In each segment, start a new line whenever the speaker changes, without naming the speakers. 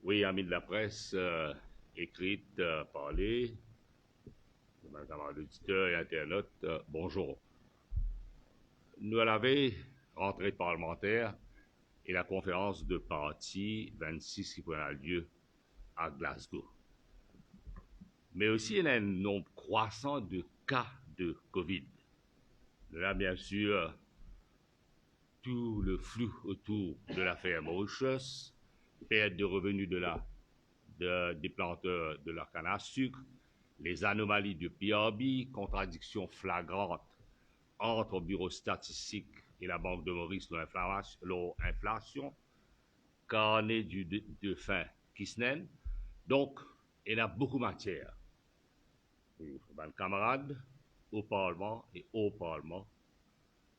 Oui, amis de la presse, écrite, parlée, camarades auditeurs et internautes, bonjour. Nous l'avons rentrée parlementaire et la conférence de parti 26 qui prendra lieu à Glasgow. Mais aussi, il y a un nombre croissant de cas de COVID. Là, bien sûr, tout le flou autour de l'affaire Mauritius, perte de revenus des planteurs de leur canne à sucre, les anomalies de PRB, contradictions flagrantes entre le bureau statistique et la Banque de Maurice, l'inflation, carnet de fin Kisnen. Donc, il y a beaucoup de matière pour les camarades au Parlement et au Parlement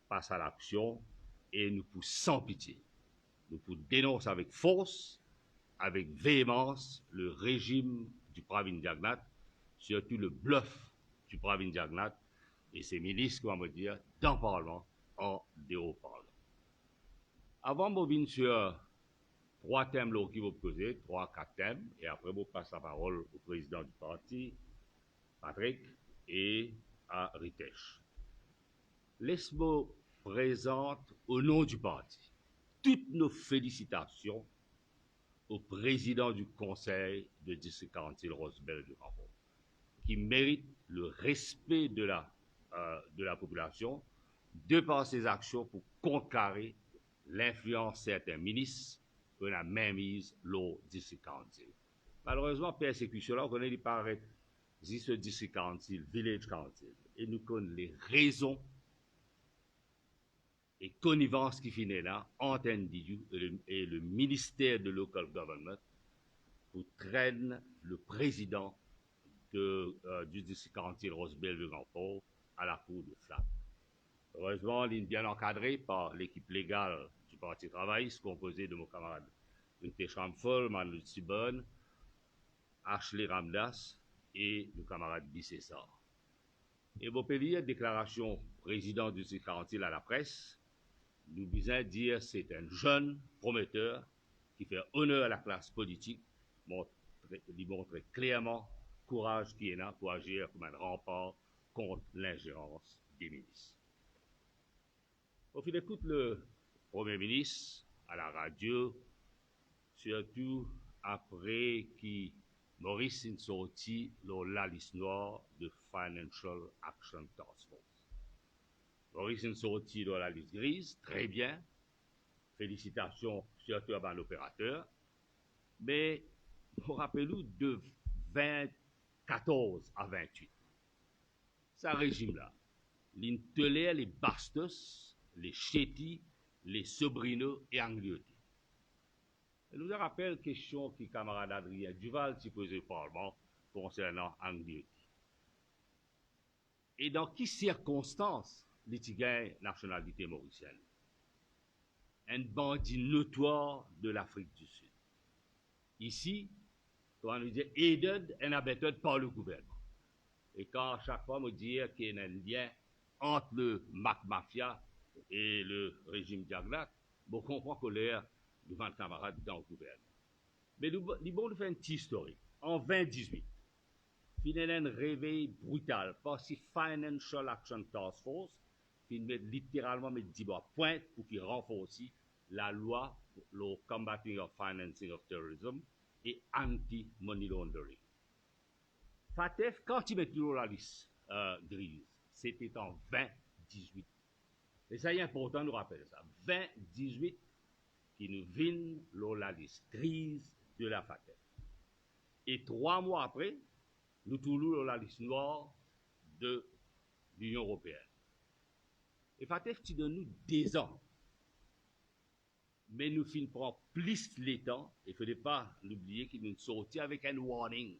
passe à l'action et nous poussons sans pitié. Nous poussons dénoncer avec force, avec véhémence, le régime du Pravin Jagnat, surtout le bluff du Pravin Jagnat et ses ministres, comment me dire, dans le Parlement, en dehors du Parlement. Avant de venir sur trois thèmes qui vont poser, quatre thèmes, et après, je passe la parole au président du parti, Patrick, et à Ritesh. Laisse-moi présenter au nom du parti toutes nos félicitations au président du conseil de district 40 Rosebel de Cameroun, qui mérite le respect de la population de par ses actions pour contrecarrer l'influence de certains ministres pour la mainmise l'au district 40. Malheureusement, persécution là, on connaît les paraître ce district 40, village 40, et nous connaissons les raisons et connivence qui finit là entre individus et le ministère de local government pour traîner le président du district 40 Rosebel de Grand-Port à la cour de flamme. Heureusement, il est bien encadré par l'équipe légale du Parti travailliste, composée de mon camarade Rite Chamfol, Manu Tsibon, Ashley Ramdas et le camarade Bissessar. Et vous pouvez lire déclaration président du district 40 à la presse. Nous disons dire c'est un jeune prometteur qui fait honneur à la classe politique, il montre clairement le courage qui est là pour agir comme un rempart contre l'ingérence des ministres. Au fil d'écoute le Premier ministre à la radio, surtout après que Maurice est sorti la liste noire de Financial Action Task Force. Maurice est sorti dans la liste grise, très bien. Félicitations surtout à l'opérateur. Mais, rappelez-nous, de 24 à 28, ce régime-là, il tolère les Bastos, les Chétis, les Sobrino et Angliotti. Je nous rappelle une question que camarade Adrien Duval s'y posait au Parlement concernant Angliotti. Et dans quelles circonstances les nationalité mauricienne? Un bandit notoire de l'Afrique du Sud. Ici, on nous dit aided and abetted par le gouvernement. Et quand à chaque fois on dit qu'il y a un lien entre le Mac Mafia et le régime Jagnat, on comprend qu'on est devant le camarade dans le gouvernement. Mais nous bon faire une petite historique. En 2018, il y a un réveil brutal par si Financial Action Task Force qui met littéralement met 10 points pour qu'il renforce la loi le combating of financing of terrorism et anti-money laundering. FATF, quand il met toujours la liste grise, c'était en 2018. Et ça y est important de nous rappeler ça. 2018 qui nous vient la liste grise de la FATF. Et 3 mois après, nous tournons la liste noire de l'Union européenne. Et FATF, tu donnes nous des ans. Mais nous finissons plus les temps, il ne fallait pas l'oublier qu'il nous sortit avec un warning.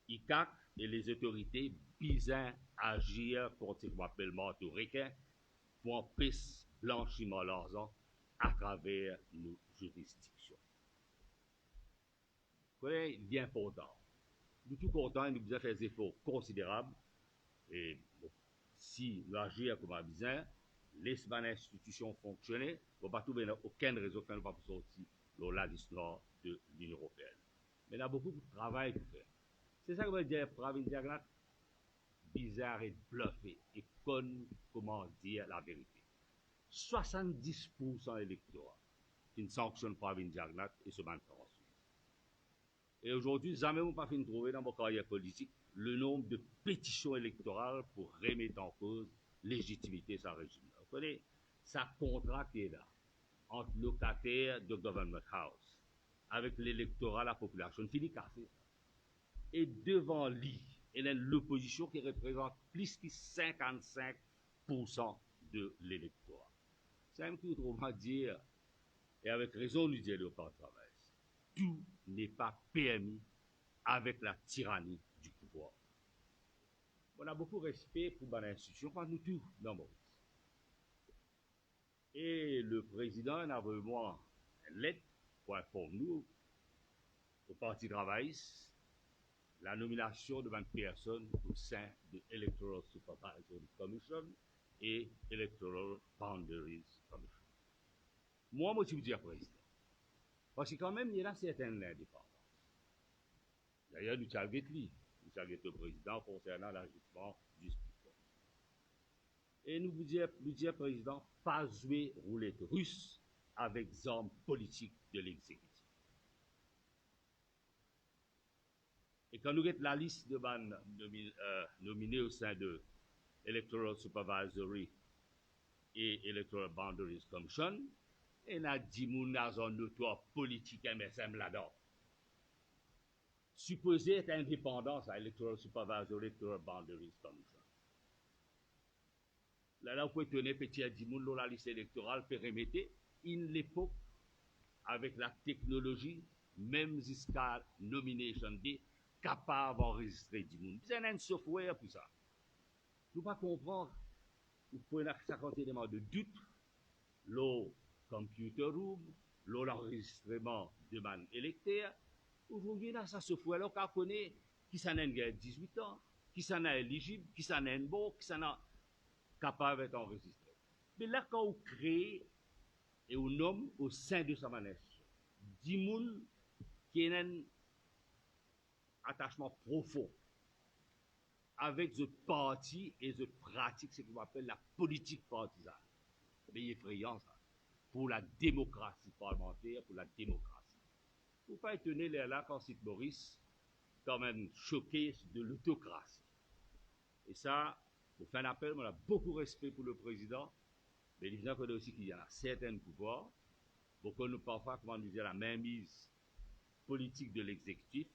ICAC et les autorités bisent agir contre ce qu'on appelle mortoricain pour empêcher blanchiment l'argent à travers nos juridictions. C'est bien important. Nous sommes tout contents et nous devons faire des efforts considérables. Et bon, si nous agissons comme un besoin, laisse l'institution fonctionner, on ne va pas trouver aucune raison que nous ne pas sortir dans la liste nord de l'Union européenne. Mais il y a beaucoup de travail pour faire. C'est ça que veut dire Pravin Jagannath, bizarre et bluffé, et comment dire la vérité. 70% électorat qui ne sanctionne Pravin Jagannath et se manifeste en Suisse. Et aujourd'hui, jamais on pas fini de trouver dans mon carrière politique le nombre de pétitions électorales pour remettre en cause légitimité de sa régime. Vous connaissez, ça contrat qui est là entre locataires de Government House avec l'électorat, la population finit cassée. Et devant lui, il y a l'opposition qui représente plus que 55% de l'électorat. C'est un peu autrement dire, et avec raison, nous dit le parti travail, tout n'est pas permis avec la tyrannie du pouvoir. On a beaucoup de respect pour l'institution, quand nous tous dans Maurice. Et le président a vraiment une lettre pour informer nous, au Parti travailliste, la nomination de 20 personnes au sein de l'Electoral Supervisory Commission et Electoral Boundaries Commission. Moi, je veux dire président. Parce que quand même, il y a certaines indépendances. D'ailleurs, nous avons le président concernant l'ajustement du sport. Et nous vous dire président, pas jouer roulette russe avec les armes politiques de l'exécutif. Et quand nous avons la liste de nominés au sein de Electoral Supervisory et Electoral Boundaries Commission, et nous avons 10 personnes notoire politique MSM là-dedans. Supposé être indépendance à Electoral Supervisory Electoral Boundaries Commission. Là, vous pouvez tenir petit à 10 personnes dans la liste électorale périmètrée, in l'époque, avec la technologie, même jusqu'à Nomination Day, capable d'enregistrer 10 personnes. Vous avez un software pour ça. Nous ne pouvons pas comprendre. Vous pouvez avoir 50 éléments de doute, le computer room, l'enregistrement de man électeur. Aujourd'hui, là, ça software-là, on connaît qui s'en a 18 ans, qui s'en a éligible, qui s'en a bon, qui s'en a capable d'être enregistré. Mais là, quand on crée et on nomme au sein de sa manège, 10 personnes qui ont un attachement profond avec ce parti et ce pratique, ce qu'on appelle la politique partisane. Mais effrayant, ça, pour la démocratie parlementaire, pour la démocratie. Il ne faut pas étonner les là quand cite Maurice, quand même choqué de l'autocratie. Et ça, pour faire un appel, on a beaucoup de respect pour le président, mais il faut connaître aussi qu'il y a certains pouvoirs, beaucoup nous parfois, comment nous dire, la mainmise politique de l'exécutif,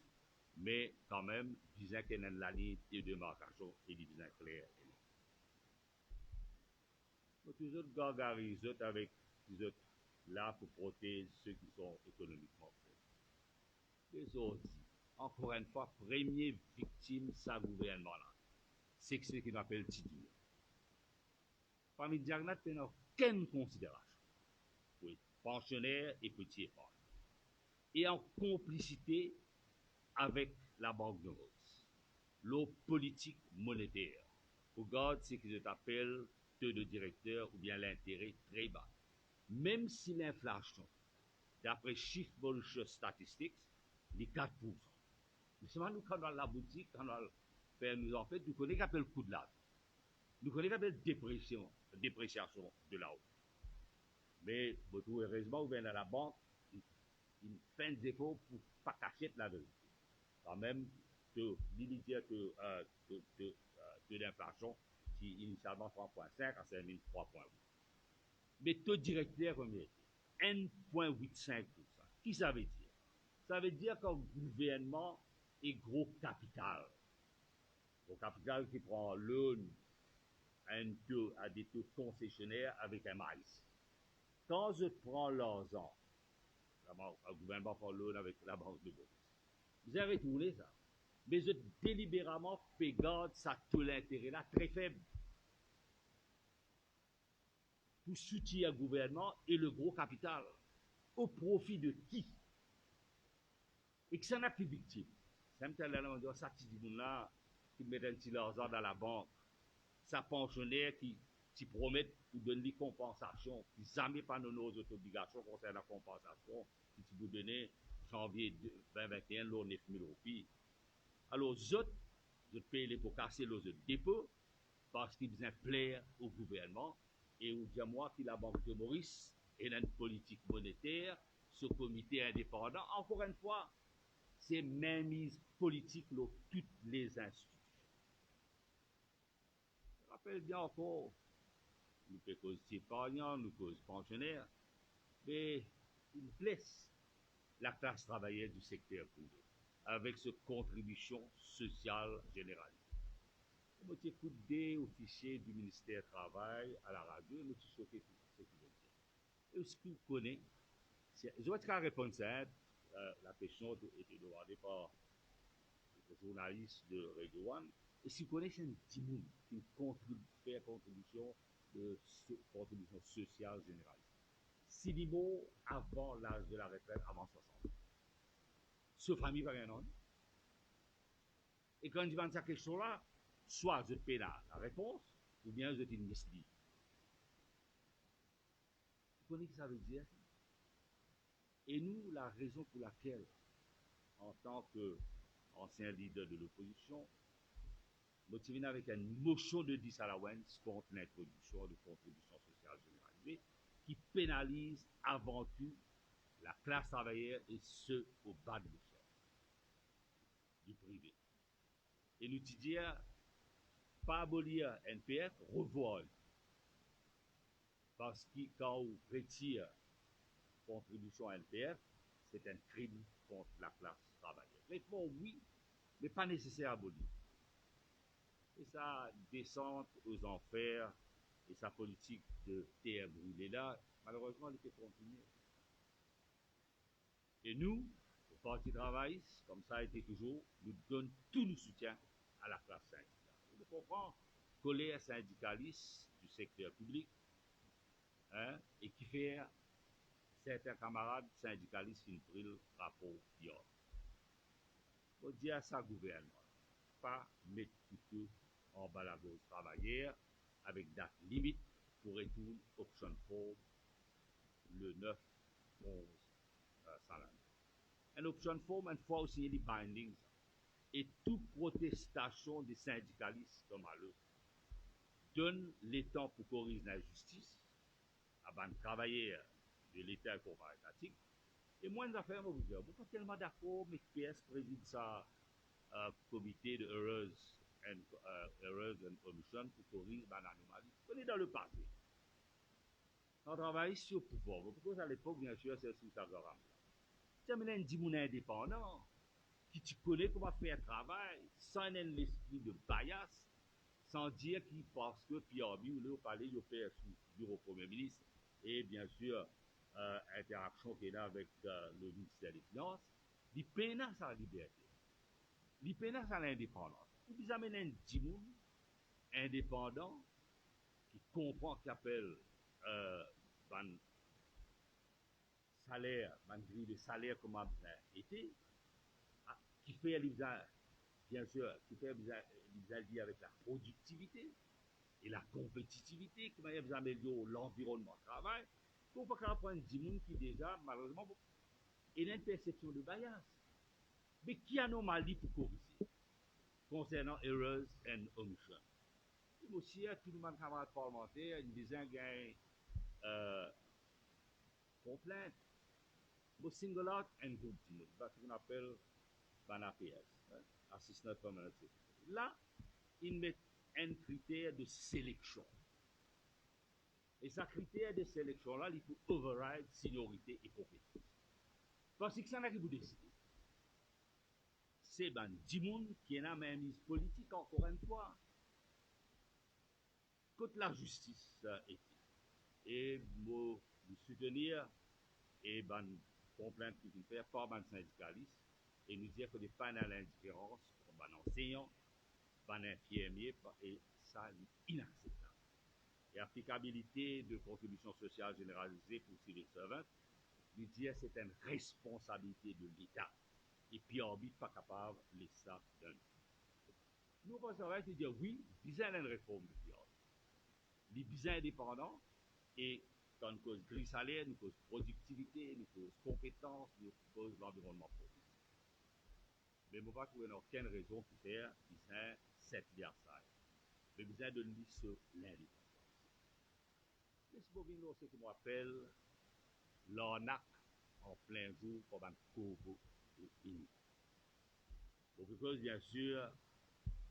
mais quand même, disant qu'il y a la ligne de démarcation et disant clair. Nous toujours gargariser avec les autres là pour protéger ceux qui sont économiquement faibles. Les autres, encore une fois, première victime de ce gouvernement-là, c'est ce qu'on appelle Tidou. Parmi les Jagannath, il n'y a aucune considération pour les pensionnaires et petits épargnants. Et en complicité avec la Banque de France, l'eau politique monétaire, regarde ce qu'ils appellent taux de directeur ou bien l'intérêt très bas. Même si l'inflation, d'après chiffres Bolshoi Statistics, est 4%. Mais seulement nous, quand on va à la boutique, quand on va faire nous en fait, nous connaissons qu'appelle le coût de la vie. Nous connaissons qu'appelle dépréciation de la haute. Mais, heureusement, vous venez à la banque, il fait des efforts pour ne pas cacher la vérité. Quand même, l'unité de l'inflation, qui initialement 3,5 à 3,8. Mais taux directeur, combien? 1,85%. Qui ça veut dire? Ça veut dire qu'un gouvernement est gros capital. Gros capital qui prend loan à des taux concessionnaires avec un maïs. Quand je prends l'argent, un gouvernement prend loan avec la banque de Bourse. Vous avez retourné ça. Mais je délibérément fais garde ça taux d'intérêt là très faible. Pour soutenir le gouvernement et le gros capital. Au profit de qui? Et que ça n'a plus victime. Ça me dit, ça, petit là, qui met un petit argent dans la banque. Ça pensionnaire qui qui promettent pour donner des compensations, qui jamais pas nos obligations concernant la compensation, qui vous donner janvier 2021, l'eau 9 000 roupies. Alors, je paye les pour casser les dépôts parce qu'ils besoin plaire au gouvernement et au dire moi que la Banque de Maurice et une politique monétaire, ce comité indépendant, encore une fois, c'est mainmise politique dans toutes les institutions. Je rappelle bien encore, nous faisons cause épargnants, nous cause pensionnaires, mais il blesse la classe travaillère du secteur privé avec cette contribution sociale généralisée. Nous avons écouté au fichier du ministère du Travail à la radio, nous avons choqué tout ce qu'il veut dire. Est-ce que vous connaissez, je vais te répondre à la question a été demandée par le journaliste de Radio One. Est-ce que vous connaissez un petit monde qui fait contribution de contribution sociale généralisée? 6 niveaux avant l'âge de la retraite, avant 60. Ce famille va rien. Et quand je demande cette question-là, soit je paie la réponse, ou bien je dis mislead. Vous connaissez ce que ça veut dire? Et nous, la raison pour laquelle, en tant qu'ancien leader de l'opposition, nous sommes avec une motion de disallowance contre l'introduction de contributions sociales généralisées qui pénalise avant tout la classe travaillère et ceux au bas de l'échelle du privé. Et nous disons, pas abolir NPF, revoir. Parce que quand on retire contribution à NPF, c'est un crime contre la classe travaillère. Réponds oui, mais pas nécessaire à abolir. Et ça descend aux enfers et sa politique de terre brûlée là, malheureusement, elle était continuée. Et nous, le Parti travailliste, comme ça a été toujours, nous donnons tout le soutien à la classe syndicale. Vous comprenez, colère syndicaliste du secteur public, hein, et qui fait certains camarades syndicalistes qui ont pris le rapport d'hier. Il faut dire à sa gouvernement, pas mettre tout en bas la gauche travaillère avec date limite pour retourner option form le 9-11 sans l'année. Une option form, une fois aussi les bindings, et toute protestation des syndicalistes comme à l'autre donne les temps pour corriger la justice, à travailler de l'État coopératif. Et moi, nous avons vous dire, je ne suis pas tellement d'accord, mais PS préside ça comité de Errors and Commission pour corriger l'anomalie. On est dans le passé. On travaille sur le pouvoir. Parce qu'à l'époque, bien sûr, c'est sous sa garantie. Tu as un dit indépendant qui tu connais comment faire un travail sans un esprit de bias, sans dire qu'il pense que Pierre ou le palais, il fait sous le bureau Premier ministre et bien sûr, interaction qu'il a avec le ministère des Finances, il peine à sa liberté. Il peine à l'indépendance. Vous amenez un petit monde indépendant qui comprend, qui appelle salaire, grille de salaire comme a été, qui fait bien sûr, qui fait lier avec la productivité et la compétitivité, qui va améliorer l'environnement de travail. Pour pas qu'on prenne 10 monde qui déjà, malheureusement, il y a une perception de bias. Mais qui anomalie pour corriger concernant errors and omission? Et aussi, tout le monde camarade parlementaire, il disait qu'il y a complainte. But single out and good deal, ce qu'on appelle APS, Assistant Permanent Secretary. Là, ils mettent un critère de sélection. Et ce critère de sélection-là, il faut override seniorité et compétence. Parce que ça n'a que vous décider. C'est ben 10 personnes qui ont la même mise politique, encore une fois. Contre la justice éthique. Et moi, vous soutenir et ben complainte qui fait par ben syndicaliste et nous dire que des panels d'indifférence, ben enseignants, ben infirmiers, et ça est inacceptable. Et applicabilité de contribution sociale généralisée pour civil servants, nous dire que c'est une responsabilité de l'État. Et puis, on n'est pas capable de laisser ça donner. Nous pensons de dire oui, il y a une réforme de PIOB. les bien indépendants et dans une cause gris salaire, une cause productivité, une cause compétence, une cause l'environnement politique. Mais je ne pas trouver aucune raison pour faire cette versailles. Mais besoin de lui sur l'indépendance. Laisse-moi venir ce que m'appelle l'arnaque en plein jour comme un corbeau uni. Bon, because bien sûr,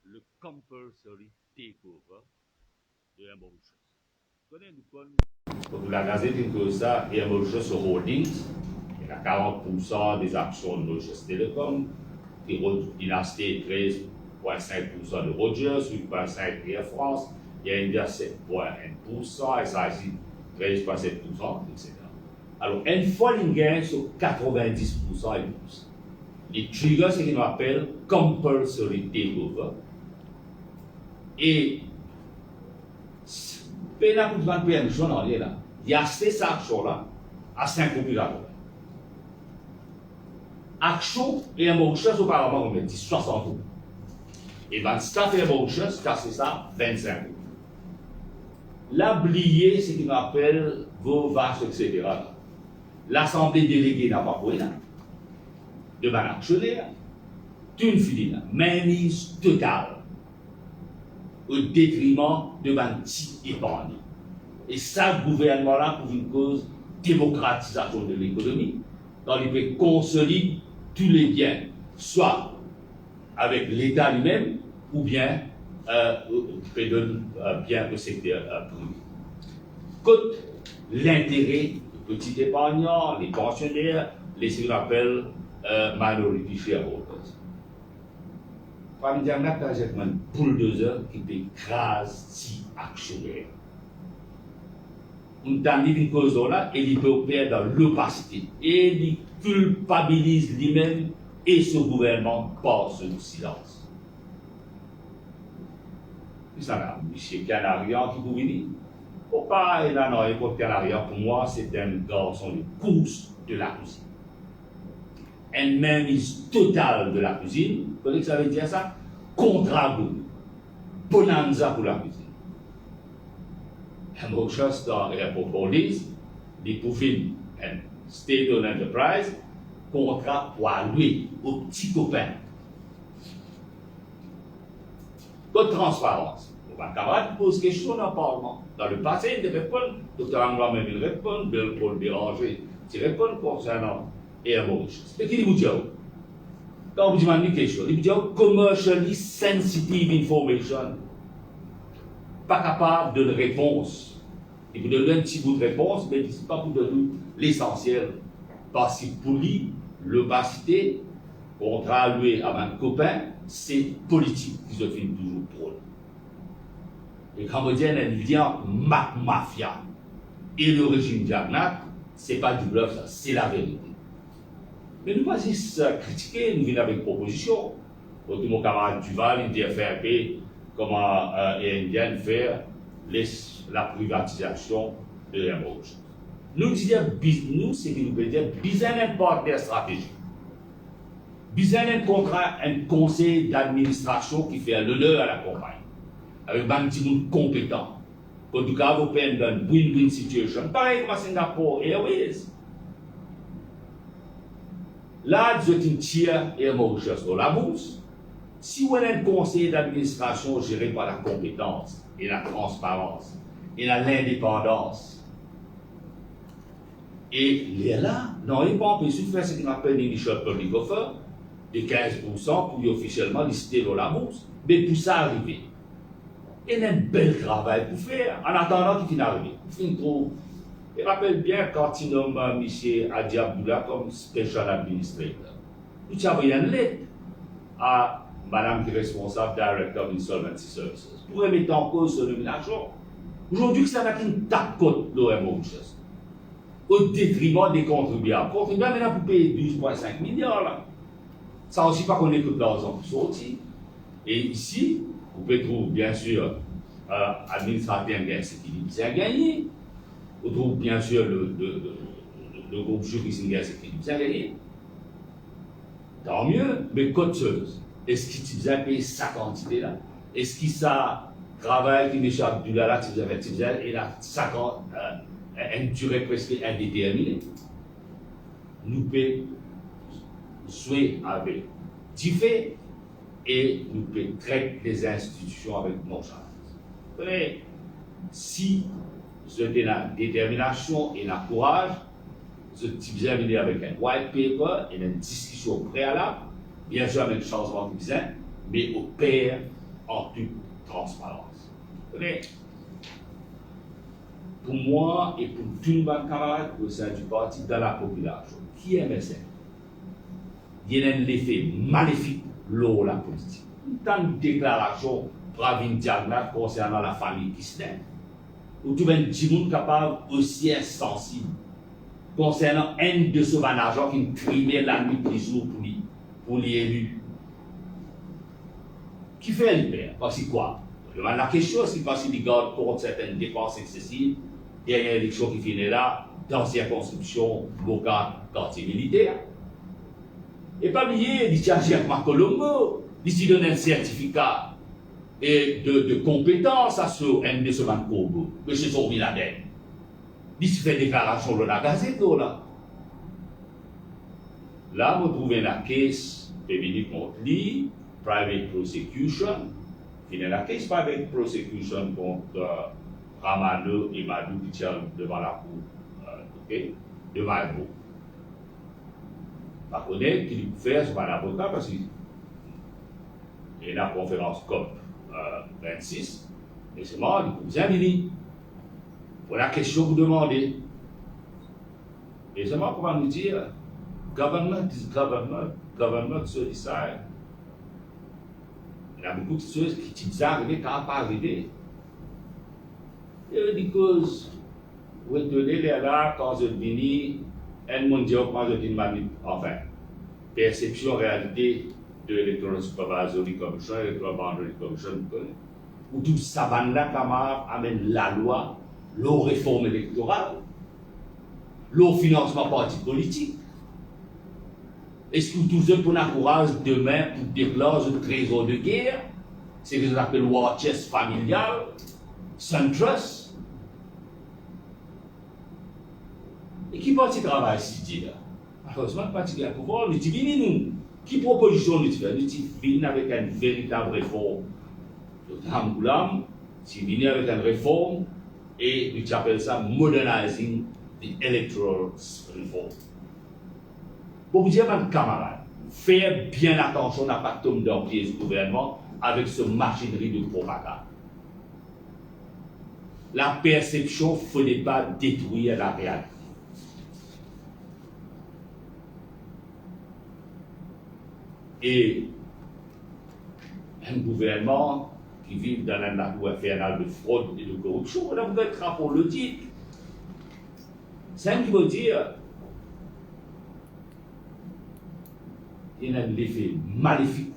le compulsory takeover de la Mauritius. La Gazette dit que ça, et Mauritius Holdings, il a 40% des actions de Mauritius Telecom, il a acheté 13,5% de Rogers, 8,5% Air France, il a investi 7,1%, et ça ici 13,7%, etc. Alors, une fois il gagne sur 90% et plus. Les triggers, c'est ce qu'on appelle compulsory takeover. Et Pena pour vendre permission dans les là. Il a acheté cette action-là à 5 euros. Action et un Mauritius auparavant, on met 60 euros. Et ben, staff et un Mauritius, c'est ça, 25 euros. L'oublié, c'est ce qu'on appelle vos vaches, etc. L'Assemblée déléguée n'a pas pris là. De manière actionnaire, une finie là, mainmise totale. Au détriment de ma petite épargne. Et ça, le gouvernement-là, pour une cause démocratisation de l'économie, dans les pays consolide tous les biens, soit avec l'État lui-même, ou bien bien au secteur privé. Côte l'intérêt des petits épargnants, les pensionnaires, les ce qu'on appelle minority shareholders. Parmi les gens, j'ai un bulldozer qui écrase 10 actionnaires. On a mis une cause là et il peut opérer dans l'opacité. Et il culpabilise lui-même et son gouvernement par ce silence. C'est ça, M. Canarian qui vous dit. Pourquoi il a un pour Canarian? Pour moi, c'est un garçon de course de la cuisine. Une mainmise totale de la cuisine. Vous connaissez que ça veut dire ça? Contrat bonanza pour la cuisine. Un autre chose dans Airport Police, les profils, un state-owned enterprise, contrat pour allouer aux petits copains. Pas de transparence. Mon camarade pose question dans le Parlement. Dans le passé, il répond, Dr. Angla même il répond, Paul Béranger, il répond concernant Air Mauritius. Mais qui vous dit? Quand vous demandez quelque chose, il vous dit commercially sensitive information. Pas capable de réponse. Il vous donne un petit bout de réponse, mais il ne pas pour donner l'essentiel. Parce que pour lui, l'opacité, contrat alloué à un copain, c'est politique qui se filme toujours drôle. Les Cambodgiens, ils disent mafia. Et le régime Diagnac, ce n'est pas du bluff, c'est la vérité. Mais nous ne pas juste critiquer, nous venons avec propositions. Donc, mon camarade Duval, il dit FRP, comment les Indiens faire la privatisation de la Mauritius. Nous disons, nous, c'est que nous pouvons dire, besoin d'un partenaire stratégique. Besoin un conseil d'administration qui fait l'honneur à la compagnie. Avec un petit monde compétent. En tout cas, vous pouvez dans une win-win situation. Pareil comme à Singapore Airways. Là, vous êtes une tiers et un Mauritius dans la bourse. Si vous avez un conseil d'administration géré par la compétence et la transparence et l'indépendance, et là, dans les banques, il suffit de faire ce qu'on appelle l'initial public offer de 15% pour officiellement lister dans la bourse. Mais pour ça arriver, il y a un bel travail pour faire en attendant qu'il finisse arriver. Il rappelle bien quand il nomme M. Adi Abdullah comme Special Administrator. Nous avons une lettre à Madame qui est responsable Director of Insolvency Services pour remettre en cause ce nomination. Aujourd'hui, ça n'a qu'une tape côte l'OM Mauritius au détriment des contribuables. Les contribuables maintenant pour payer 12,5 milliards. Là. Ça aussi pas qu'on écoute l'argent pour sortir. Et ici, vous pouvez trouver bien sûr administrateur qui a gagné. Vous trouvez bien sûr le groupe juriste qui a gagné. Tant mieux, mais coteuse. Est-ce qu'il a payé sa quantité là? Est-ce qu'il a travail qui M. Abdullah il a 50, une durée presque indéterminée. Nous pouvons jouer avec du fait et nous pouvons traiter les institutions avec nonchalance. Mais si vous avez la détermination et la courage, vous êtes venir avec un white paper et une discussion préalable, bien sûr avec un changement qui vient, mais au pair en toute transparence. Mais pour moi et pour tous mes camarades au sein du parti, dans la population, qui aime ça, il y a un effet maléfique lors de la politique. Dans une déclaration provinciale concernant la famille Kisner, où tu as un petit monde capable aussi insensible concernant un de ce manager qui trimait la nuit des jours pour les élus. Qui fait le père? Parce que quoi? La question, c'est parce qu'il garde pour certaines dépenses excessives, dernière élection qui finit là, dans circonscription locale, quartier militaire. Et pas oublier, il tient à Colombo, il donne un certificat de compétence à ce M. Kobo, M. Sorbi Laden. Il se fait déclaration dans la gazette. Là, vous trouvez la caisse féminine contre lui, private prosecution. Il y a la caisse private prosecution contre Ramalho et Madou qui tient devant la cour, de Malbo. Par contre, qu'il peut faire sur un avocat parce qu'il y a une conférence COP 26, et c'est mort, il peut bien venir. Pour la question que vous demandez. Et c'est moi comment nous dire, government is government, government se decide. Il y a beaucoup de choses qui disent arriver, qui n'ont pas arrivé. Because, vous tenez les là, quand je finis, un monde dit, quand je dis, enfin, perception, réalité de l'Electoral Supervisory Commission, l'Electoral Boundary Commission, où tout ça va là, camarade, amène la loi, la réforme électorale, le financement parti politique. Est-ce que tout ça pour courage demain pour déclencher un trésor de guerre? C'est ce qu'on appelle war chest familial, SunTrust. Et qui parti travail ici? Malheureusement, parti de pouvoir, nous disons, nous, qui proposition nous disons? Nous disons avec une véritable réforme. Si nous avec une réforme, et nous appelons ça modernizing the electoral reform. Pour vous dire, mes camarades, faire bien attention à ne pas tomber dans le pied du gouvernement avec ce machinerie de propagande. La perception ne faudrait pas détruire la réalité. Et un gouvernement qui vit dans un nature infernal de fraude et de corruption, là vous êtes rapport le dit. C'est ce qui veut dire il y a un effet maléfique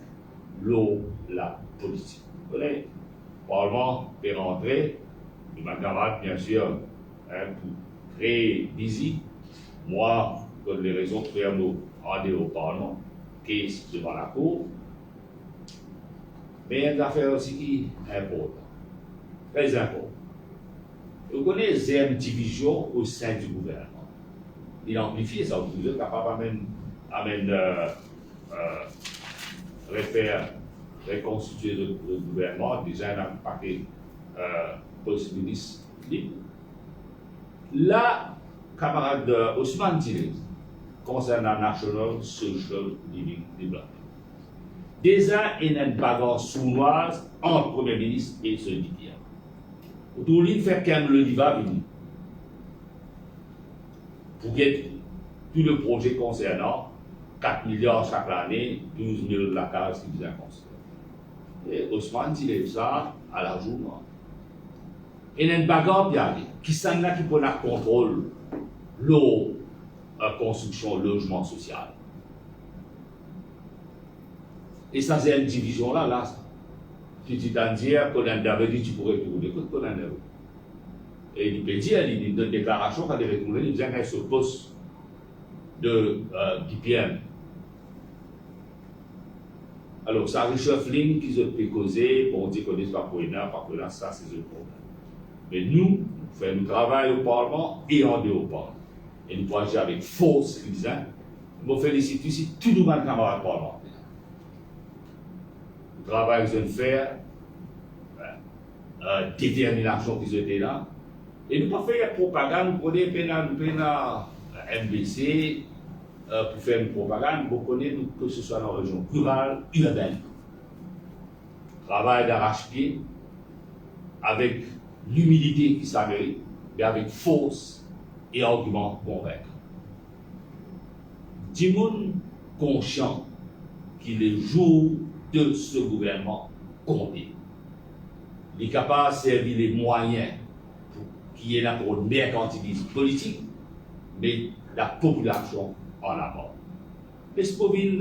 lors de la politique. Vous voyez, le Parlement peut rentrer, et ma camarade, bien sûr, pour créer visite. Moi, pour les raisons de faire nous aller au Parlement, case devant la Cour. Mais il y a une affaire aussi qui est importante, très importante. Vous connaissez une division au sein du gouvernement. Il amplifie ça, vous êtes capable reconstituer le gouvernement, déjà un paquet post-ministre libre. Là, camarade Ousmane Tiré, concernant National Social Living Development. Déjà, il y a une bagarre sournoise entre le Premier ministre et ce Libyen. Pour lui faire qu'un le Liva venir. Pour que tout le projet concernant 4 milliards chaque année, 12 000 la case qui vient construire. Et Ousmane dit ça à la journée. Il y a une bagarre qui s'en a qui prend le contrôle l'eau, construction, logement social. Et ça, c'est une division là. Tu dis à dire qu'on avait dit tu pourrais tourner, qu'on a et il peut dire, il y a une déclaration quand il est retourné, il dit qu'il se poste de d'IPM. Alors, ça réchauffe ligne qui se peut causer, pour dire qu'on n'est pas pour là, ça c'est le problème. Mais nous faisons notre travail au Parlement et en dehors au Parlement. Et nous pouvons agir avec force, disant, je me félicite ici tous nos camarades parlementaires. Le travail qu'ils ont fait, détermination qu'ils étaient là. Et nous ne pouvons pas faire propagande, nous prenons MBC pour faire une propagande, vous connaissez que ce soit dans la région rurale, urbaine. Travail d'arrache-pied, avec l'humilité qui s'avérit, mais avec force et argument convaincre. Dis-moi conscient qu'il est jour de ce gouvernement compté. Il est capable de servir les moyens pour qu'il y ait là pour une mercantilisme politique, mais la population en avant. Mais ce qu'il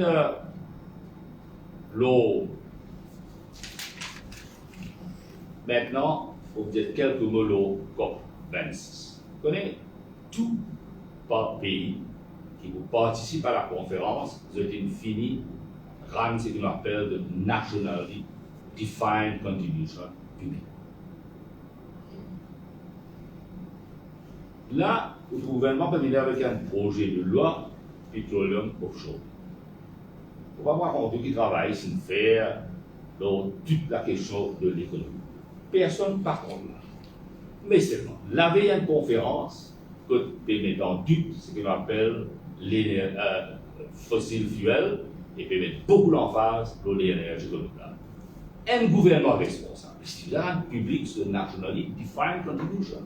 maintenant, il faut dire quelques mots au COP26. Vous connaissez tout par pays qui participe à la conférence, vous avez fini, rendre ce qu'on appelle de Nationally Defined Contribution public. Là, le gouvernement peut venir avec un projet de loi pétroleum offshore. On va voir comment qui travaille sans faire dans toute la question de l'économie. Personne par contre là. Mais seulement, la veille à une conférence, que peut mettre en doute ce qu'on appelle les fossiles fuels et peut mettre beaucoup d'emphase sur l'énergie renouvelable. Un gouvernement responsable, c'est un public sur Nationally Defined Contribution.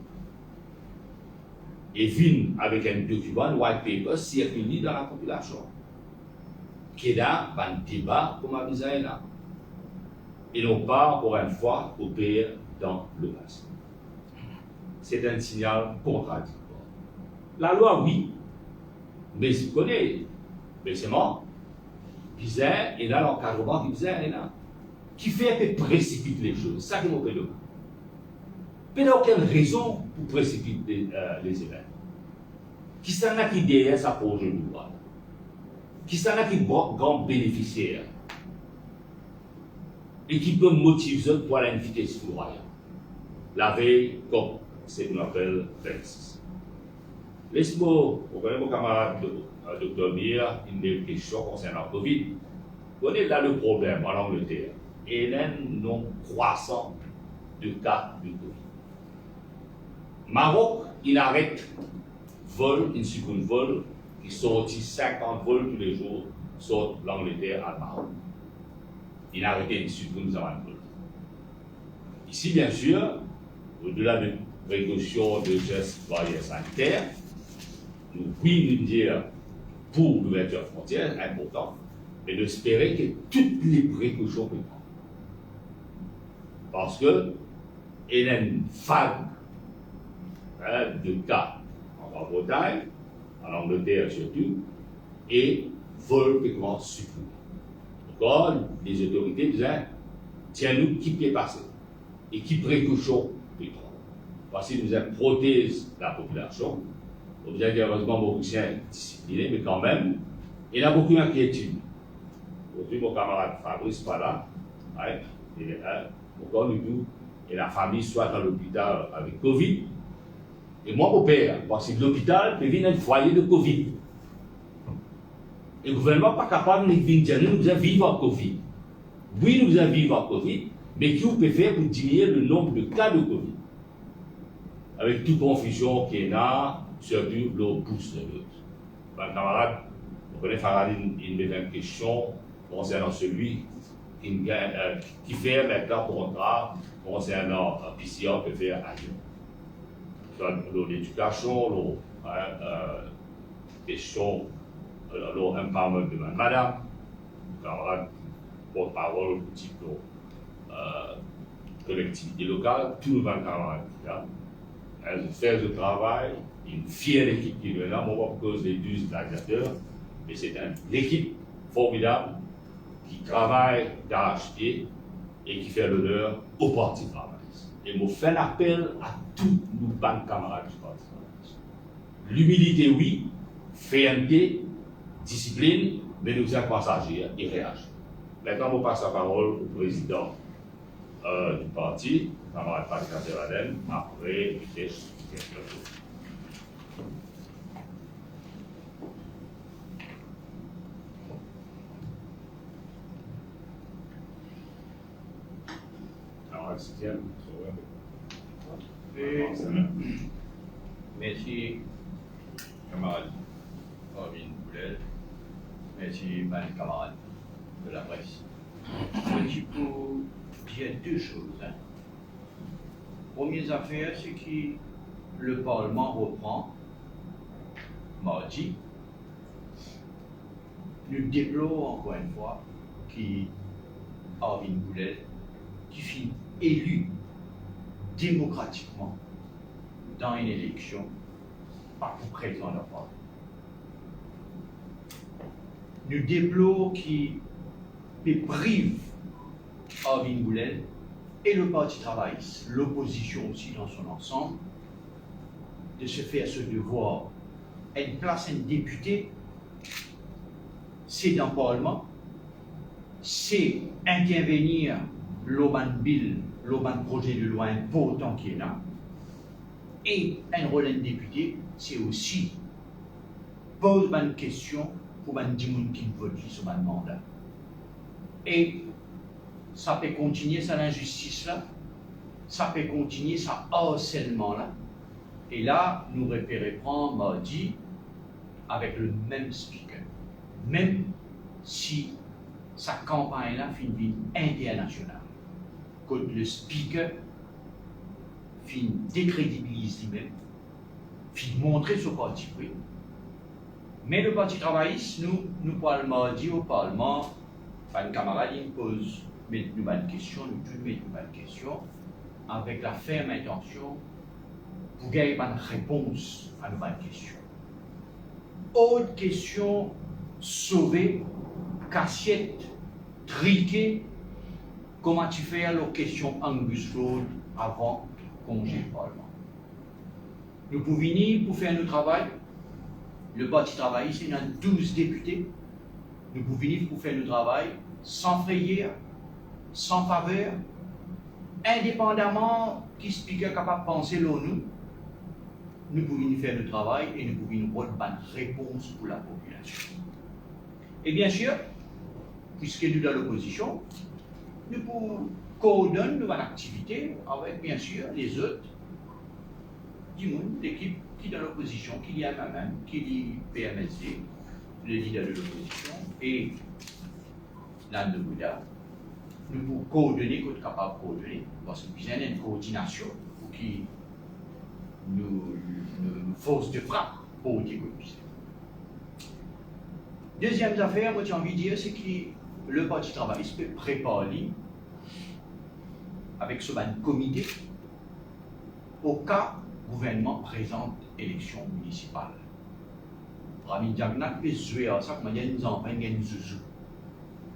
Et vient avec un document, un white paper, circulé dans la population. Qui est là, un débat, comme on dit là. Et non pas, encore une fois, opérer dans le passé. C'est un signal contradictoire. La loi, oui, mais vous connaissez, mais c'est mort. Bizarre, et là, l'encadrement qui bizarre, est là. Qui fait que précipite les choses. C'est ça qui m'a fait de mal. Mais il n'y a aucune raison pour précipiter les événements. Qui s'en a qui derrière sa projet de loi? Qui s'en a qui grand bénéficiaire? Et qui peut motiver pour aller à une vitesse foudroyante. La veille, comme c'est ce qu'on appelle 26. Laisse-moi, vous connaissez mon camarade Dr Mir, une question concernant le Covid. Vous connaissez là le problème en Angleterre. Et il y a un nombre croissant de cas de Covid. Maroc, il arrête vol, une seconde vol, qui sortit 50 vols tous les jours, sur l'Angleterre à Maroc. Il a arrêté une seconde vol. Ici, bien sûr, au-delà de précautions de gestes barrières sanitaires, nous pouvons dire pour l'ouverture frontière, important, mais d'espérer que toutes les précautions que prendre. Parce que il y a une vague de cas en Grande-Bretagne, en Angleterre surtout, et vol qui commence à supprimer. Donc, les autorités disaient, tiens-nous qui peut passer et qui précaution peut prendre. Voici, nous protège la population. On vient heureusement beaucoup disciplinés, mais quand même, il y a beaucoup d'inquiétude. Aujourd'hui, mon camarade Fabrice pas là, il est là, encore nous tout, et la famille soit dans l'hôpital avec Covid. Et moi, mon père, voici l'hôpital peut venir un foyer de Covid. Et le gouvernement n'est pas capable de dire, nous allons vivre en Covid. Oui, nous allons vivre en Covid, mais qui peut faire pour diminuer le nombre de cas de Covid? Avec toute confusion qu'il y a, surtout le pouce de l'autre. Mon camarade, vous connaissez Faradine, il me met une question concernant celui qui fait maintenant contrat concernant PCR peut faire ailleurs. L'éducation, question, l'empowerment de madame, camarade, porte-parole, petit collectivité locale, tout le monde camarade. Elle fait le travail, une fière équipe qui est là, moi, pas cause des 12 gladiateurs, mais c'est une équipe formidable qui travaille d'arrache-pied et qui fait l'honneur au Parti travailliste. Et je fais un appel à tous nos bons camarades du Parti travailliste. L'humilité, oui, fermeté, discipline, mais nous avons à agir et réagir. Maintenant, on passe la parole au président du parti, camarade Pascal Seraden, après les questions. Alors,
merci, camarade Arvin Boulel. Merci, mes camarades de la presse. Je peux dire deux choses. Première affaire, c'est que le Parlement reprend mardi. Nous déplorons encore une fois qu'Arvin Boulel, qui fut élu démocratiquement dans une élection, pas pour président de la Parlement. Nous déplorons qu'il prive Arvin Boulel et le Parti travailliste, l'opposition aussi dans son ensemble, de se faire ce devoir. Une place, un député, c'est dans le Parlement, c'est intervenir l'Oban Bill, l'Oban projet de loi important qui est là. Et un rôle d'un député, c'est aussi poser une question pour les gens qui votent sur un mandat. Et ça peut continuer, ça l'injustice là, ça peut continuer, ça harcèlement là. Et là, nous repérerons mardi avec le même speaker. Même si sa campagne là fait une vie internationale. Quand le speaker fin décrédibilise lui-même, fin montrer son parti pris. Mais le Parti travailliste, nous parlons mardi au Parlement, un camarade il pose nous une question, nous tous mettons une question, avec la ferme intention pour gagner une réponse à nos questions. Autre question, sauver, cassette, triquer, comment tu fais la question Angus Road avant congé du Parlement. Nous pouvons venir pour faire notre travail. Le Parti travailliste, il y a 12 députés. Nous pouvons venir pour faire notre travail sans frayeur, sans faveur, indépendamment qui speaker capable de penser l'ONU. Nous pouvons venir faire notre travail et nous pouvons nous rendre une réponse pour la population. Et bien sûr, puisque nous sommes dans l'opposition, nous pouvons coordonner nos activités avec bien sûr les autres du monde, l'équipe qui est dans l'opposition, qui est moi-même, qui est PMSD, le leader de l'opposition, et l'Anne de Bouddha. Nous pouvons coordonner, qu'on est capable de coordonner, parce qu'il y a une coordination qui nous force de frappe pour l'économie. Deuxième affaire, moi j'ai envie de dire, c'est que le Parti travailliste peut préparer avec ce comité au cas où le gouvernement présente élection municipale. Rami Diagnak peut jouer à ça, comme il y a une zouzou.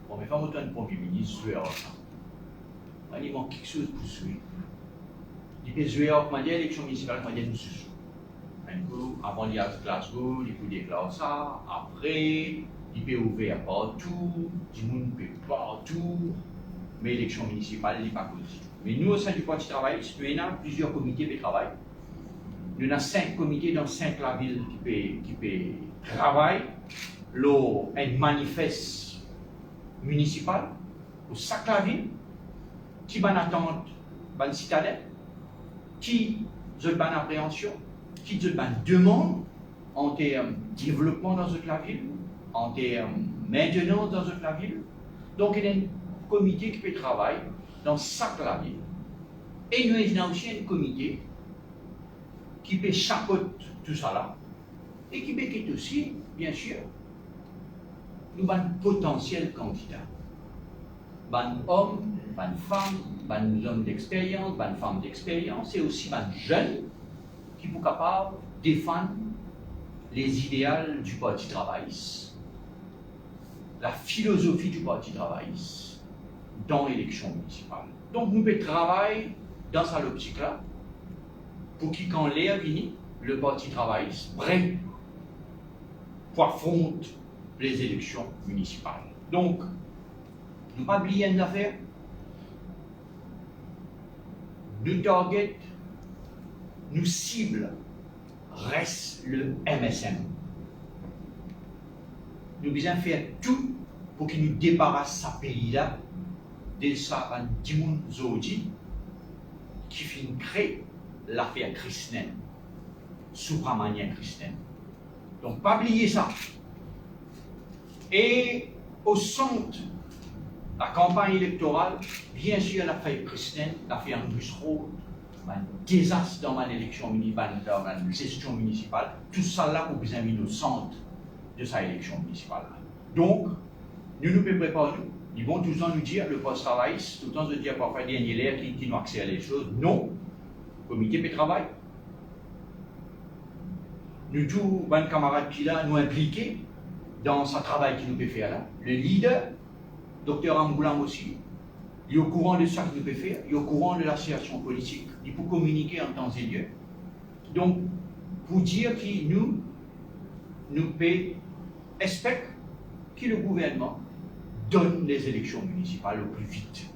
Bon, mais quand on a un premier ministre, jouer à ça. Il manque quelque chose pour jouer. Il peut jouer à l'élection municipale, comme il y a une zouzou. Avant, il y a Glasgow, il peut déclarer ça. Après, il peut ouvrir partout, du monde peut partout. Mais l'élection municipale, il n'est pas possible. Mais nous, au sein du Parti travailliste, nous avons plusieurs comités de travail. Nous avons 5 comités dans 5 la ville qui peuvent travailler. Là, un manifeste municipal pour chaque la ville qui va attendre une citadelle, qui a une appréhension, qui a une demande en termes de développement dans la ville, en termes de maintenance dans la ville. Donc, il y a un comité qui peut travailler dans chaque la ville. Et nous avons aussi un comité qui peut chapeauter tout ça là, et qui peut aussi, bien sûr, nous avons un potentiel candidat. Ban hommes, ban femmes, ban hommes d'expérience, ban femmes d'expérience, et aussi ban jeunes qui sont capables de défendre les idéaux du Parti travailliste, la philosophie du Parti travailliste dans l'élection municipale. Donc nous pouvons travailler dans cette optique-là pour qu'il, quand l'air vient, le Parti travailliste prêt pour affronter les élections municipales. Donc, nous pas oublier une affaire. Nous target, nous cible, reste le MSM. Nous devons faire tout pour qu'il nous débarrasse de ce pays-là, de ça, un dimoun zodi, qui finit créer l'affaire Christen, Subramanian Christen. Donc, pas oublier ça. Et au centre de la campagne électorale, bien sûr, l'affaire Christen, l'affaire Busro, un désastre dans ma élection municipale, dans ma gestion municipale, tout ça là, vous avez mis au centre de sa élection municipale. Donc, nous préparons. Ils vont tout le temps nous dire, le poste travail, tout le temps se dire parfois dernier l'air qui nous accélère les choses. Non, le comité peut travailler. Nous tous, les camarades qui là, nous impliqués dans ce travail qui nous peut faire là. Le leader, Dr Amboulam aussi, il est au courant de ce qu'il nous peut faire, il est au courant de la situation politique, il peut communiquer en temps et lieu. Donc, pour dire que nous espérons que le gouvernement donne les élections municipales au plus vite.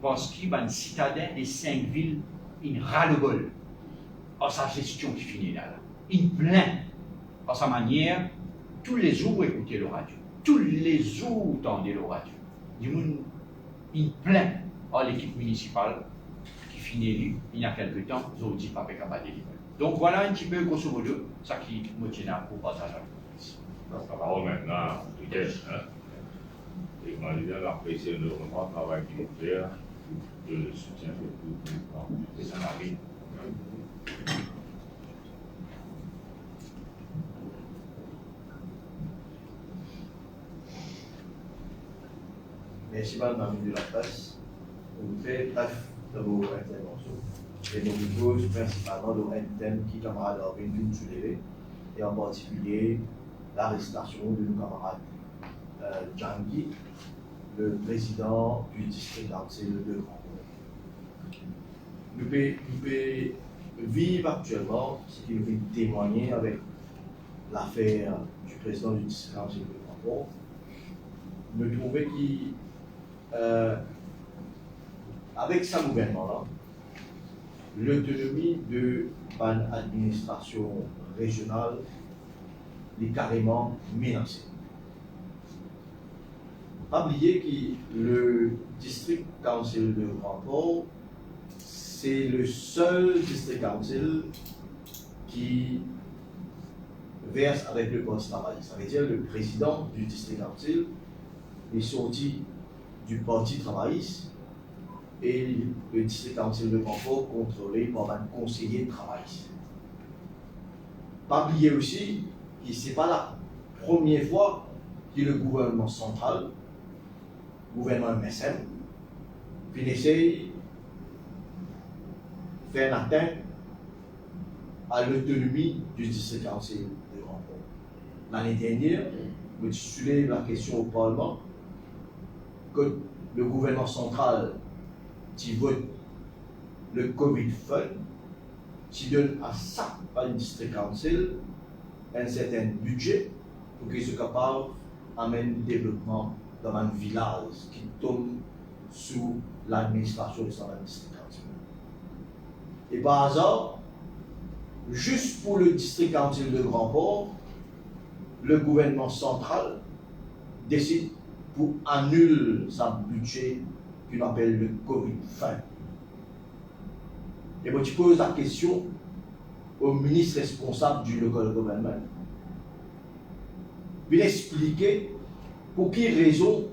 Parce qu'il y a un citadin des 5 villes, il ras-le-bol à sa gestion qui finit là. Il plaint à sa manière, tous les jours écouter le radio, tous les jours entendre le radio. Il plaint à l'équipe municipale qui finit élue il y a quelque temps, ils ont dit pas capable de délivrer. Donc voilà un petit peu, grosso modo, ça qui me tient à pour partager avec vous.
La parole maintenant, et Marie-Hélène apprécie énormément le travail qu'il fait, et le soutien que tout ça arrive.
Merci Madame de la presse. Vous faites bref de vos interventions. Et nous vous posons principalement dans un thème qui camarades ont venu soulever, et en particulier l'arrestation de nos camarades Djangui, le président du district council de Grand. Nous pouvons vivre actuellement ce qui nous fait témoigner avec l'affaire du président du district council de Grand. Nous trouvons qu'avec ce gouvernement-là, l'autonomie de l'administration régionale est carrément menacée. Pas oublier que le district council de Grand-Port, c'est le seul district council qui verse avec le poste travail. Ça veut dire que le président du district council est sorti du parti travailliste et le district council de Grand-Port contrôlé par un conseiller travailliste. Pas oublier aussi que ce n'est pas la première fois que le gouvernement central, le gouvernement MSM, essaye de faire une atteinte à l'autonomie du district council de Grand-Port. L'année dernière, je soulève la question au Parlement que le gouvernement central qui vote le Covid Fund, qui donne à ça, à une district council, un certain budget pour qu'ils soient capables d'amener le développement dans un village qui tombe sous l'administration de son district council. Et par hasard, juste pour le district council de Grand-Port, le gouvernement central décide pour annuler son budget qu'on appelle le Covid Fund. Et moi, tu poses la question au ministre responsable du local government, il expliquer pour quelle raison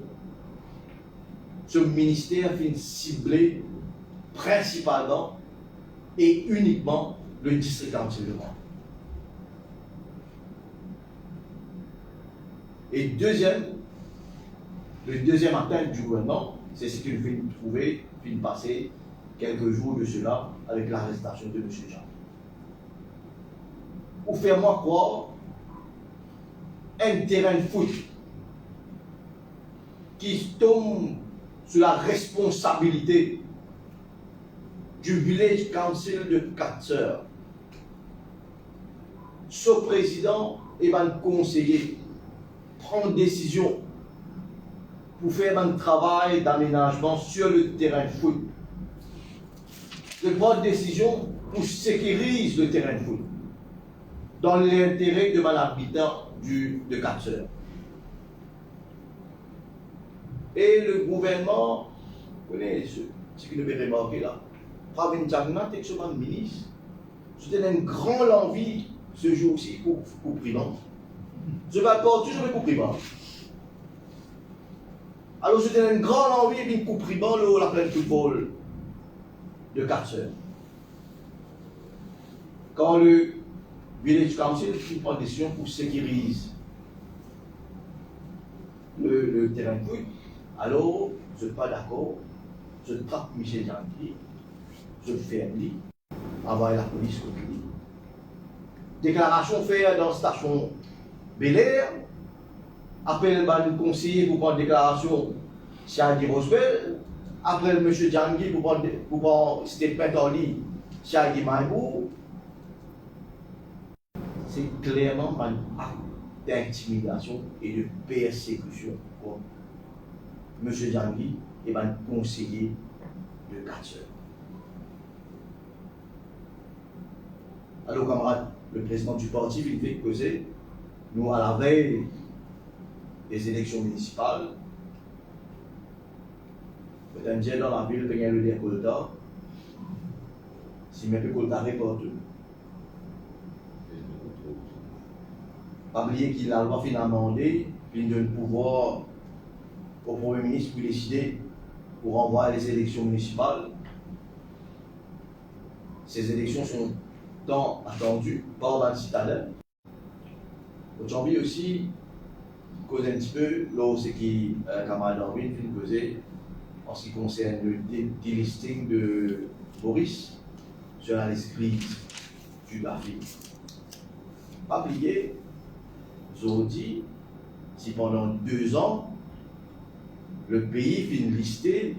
ce ministère vient cibler principalement et uniquement le district council de Grand. Et le deuxième atteinte du gouvernement, c'est ce qu'il vient trouver, vient passer quelques jours de cela avec l'arrestation de M. Jean. Pour faire moi croire un terrain de foot qui tombe sous la responsabilité du village council de 4 sœurs. Ce président et le conseiller prend une décision pour faire un travail d'aménagement sur le terrain de foot. De prendre une décision pour sécuriser le terrain de foot dans l'intérêt de l'habitant de Cap-Sœur. Et le gouvernement, vous connaissez ce que vous avez remarqué là, Pravin Jagnat, ex-homme ministre, c'était une grande envie ce jour-ci pour privant. Je vais encore toujours pour privant. Alors c'était une grande envie et pour privant la pleine football de Cap-Sœur. Quand le Village Council prend une décision pour sécuriser le terrain de foot, alors je ne suis pas d'accord, je trappe Michel Janvier, je le fais lui, avant la police contre lui. Déclaration faite dans la station Bel Air, appelle le conseiller pour prendre déclaration chez Roswell, après le monsieur Janvier pour prendre statement en ligne chez Maïbou. C'est clairement un acte d'intimidation et de persécution contre M. Janvier et le conseiller de Cap-Sœur. Alors, camarade, le président du parti, il fait causer, nous, à la veille des élections municipales, peut-être dire dans la ville, il y a le décolletage, si même le colletage réporte. Pas oublier qu'il a loi finalement demandé, puis il donne le pouvoir au Premier ministre pour décider pour renvoyer les élections municipales. Ces élections sont tant attendues par la citadelle. Aujourd'hui aussi, cause un petit peu, là c'est qui camarade Darwin fait causer en ce qui concerne le delisting de Maurice sur la liste grise du Gafi. Pas oublier, aujourd'hui, si pendant 2 ans, le pays finit listé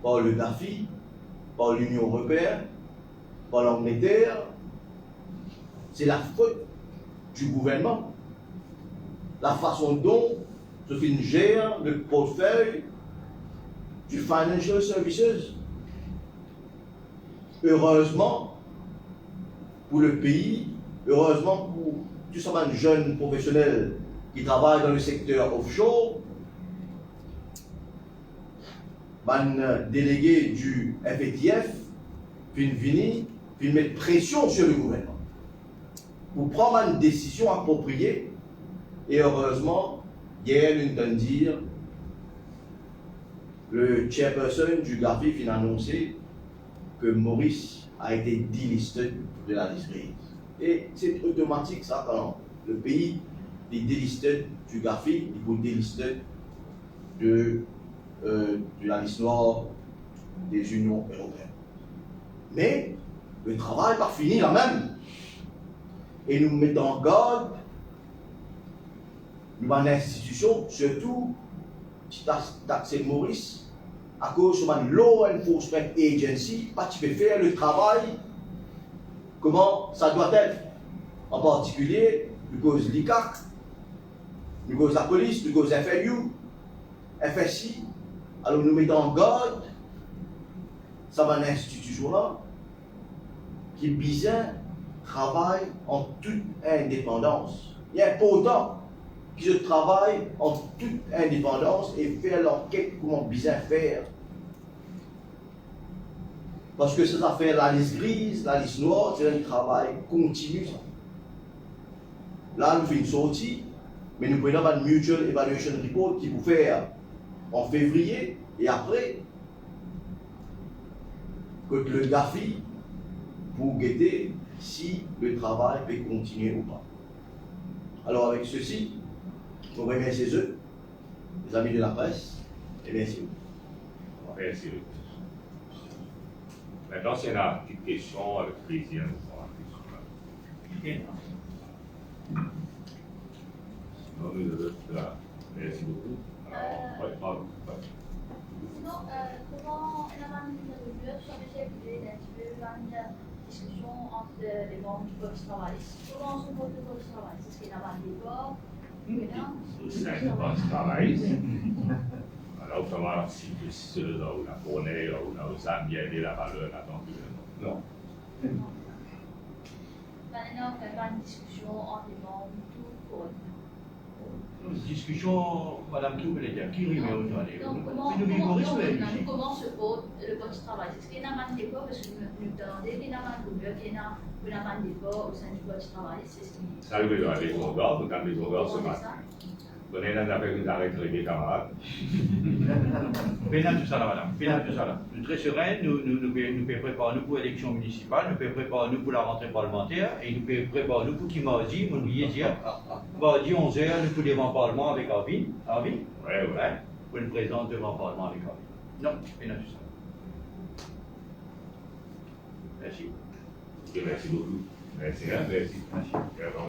par le Gafi, par l'Union européenne, par l'Angleterre, c'est la faute du gouvernement. La façon dont se gère le portefeuille du Financial Services. Heureusement pour le pays, heureusement pour tous ces jeunes professionnels qui travaillent dans le secteur offshore, les délégués du FATF viennent mettre pression sur le gouvernement pour prendre une décision appropriée. Et heureusement, hier, nous avons dit, le chairperson du Gafi a annoncé que Maurice a été delisté de la liste grise. Et c'est automatique ça, quand le pays est délisté du Gafi, il faut délister de la liste noire des unions européennes. Mais le travail n'est pas fini là même. Et nous mettons en garde nous avons l'institution, surtout, c'est Maurice, à cause de la Law Enforcement Agency, pas qui peut faire le travail, comment ça doit être. En particulier, because l'ICAC, because la police, because FAU, FSI. Alors nous mettons en garde, ça va l'institution-là, qui bien travaille en toute indépendance. Il est important qui se travaillent en toute indépendance et faire l'enquête comment bien faire. Parce que cette affaire, la liste grise, la liste noire, c'est un travail continu. Là, nous faisons une sortie, mais nous prenons un Mutual Evaluation Report qui vous faire en février et après, que le Gafi pour guetter si le travail peut continuer ou pas. Alors avec ceci, je vous remercie eux, les amis de la presse, et merci vous.
Merci. Maintenant, c'est la petite question avec plaisir. Merci beaucoup.
Sinon, comment on a mis le lieu sur le chef de une discussion entre les membres du Poste Travail. Comment on se pose le Poste Travail? C'est ce qu'il y a dans le décor.
au sein du poste de travail. Alors, autrement, l'article 6, là, où la fournée, là, où ça a bien aidé la valeur, là, donc, non.
Maintenant, on fait pas une discussion entre les membres, tout pour.
Discussion, Madame Toub, elle est dire, qui remet au nom des
Donc, comment se pose le poste de travail? Est-ce qu'il y a un dépôt? Parce que nous demandons qu'il y a un gouvernement, qu'il y a un dépôt au sein du poste de travail. C'est ce qui.
Ça arrive dans les organes, quand les organes se battent. Donnez un appel nous arrête les camarades.
Pénal tout ça là, madame. Pénal tout ça là. Nous très sereins, nous préparons nous pour l'élection municipale, nous préparons nous pour la rentrée parlementaire et nous préparons nous pour qui mardi, mon billet dire, mardi 11h, nous pour devant le Parlement avec Arvin. Arvin?
Ouais.
Pour une présence devant le Parlement avec Arvin. Non, pénal tout ça. Merci.
Merci beaucoup. Merci.
Merci.